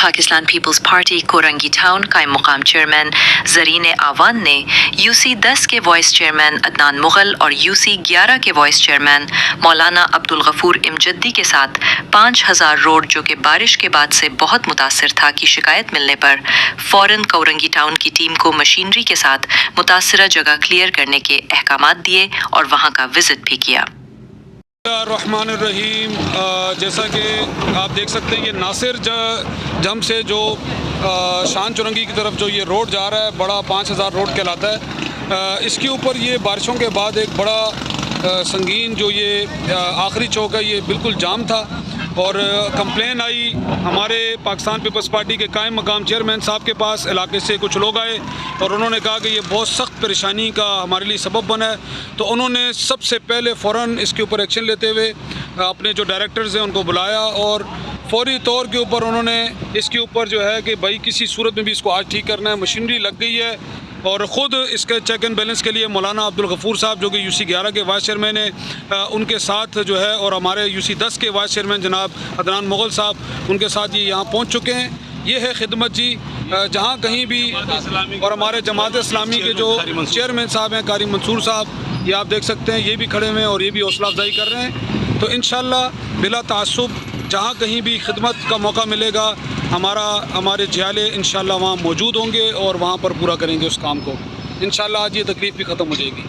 Pakistan Peoples Party Korangi town قائم مقام chairman زرین آوان نے UC10 کے وائس چیئرمین عدنان مغل اور UC11 کے وائس چیئرمین مولانا عبدالغفور امجدی کے ساتھ 5000 روڈ جو کہ بارش کے بعد سے بہت متاثر تھا کی شکایت ملنے پر فوراً کورنگی ٹاؤن کی ٹیم کو مشینری کے ساتھ متاثرہ جگہ کلیئر کرنے کے احکامات دیے اور وہاں کا وزٹ بھی کیا۔ الرحمن الرحیم، جیسا کہ آپ دیکھ سکتے ہیں یہ ناصر جم سے جو شان چورنگی کی طرف جو یہ روڈ جا رہا ہے بڑا 5000 روڈ کہلاتا ہے، اس کے اوپر یہ بارشوں کے بعد ایک بڑا سنگین جو یہ آخری چوک ہے یہ بالکل جام تھا، اور کمپلین آئی ہمارے پاکستان پیپلز پارٹی کے قائم مقام چیئرمین صاحب کے پاس۔ علاقے سے کچھ لوگ آئے اور انہوں نے کہا کہ یہ بہت سخت پریشانی کا ہمارے لیے سبب بنا ہے، تو انہوں نے سب سے پہلے فوراً اس کے اوپر ایکشن لیتے ہوئے اپنے جو ڈائریکٹرز ہیں ان کو بلایا اور فوری طور کے اوپر انہوں نے اس کے اوپر جو ہے کہ بھائی کسی صورت میں بھی اس کو آج ٹھیک کرنا ہے، مشینری لگ گئی ہے، اور خود اس کے چیک اینڈ بیلنس کے لیے مولانا عبدالغفور صاحب جو کہ UC11 کے وائس چیئرمین ہیں ان کے ساتھ جو ہے، اور ہمارے UC10 کے وائس چیئرمین جناب عدنان مغل صاحب ان کے ساتھ یہ یہاں پہنچ چکے ہیں۔ یہ ہے خدمت جی، جہاں کہیں بھی، اور ہمارے جماعت اسلامی کے جو چیئرمین صاحب ہیں قاری منصور صاحب، یہ آپ دیکھ سکتے ہیں یہ بھی کھڑے ہوئے ہیں اور یہ بھی حوصلہ افزائی کر رہے ہیں۔ تو انشاءاللہ بلا تعصب جہاں کہیں بھی خدمت کا موقع ملے گا ہمارے جھیالے انشاءاللہ وہاں موجود ہوں گے اور وہاں پر پورا کریں گے اس کام کو۔ انشاءاللہ آج یہ تکلیف بھی ختم ہو جائے گی۔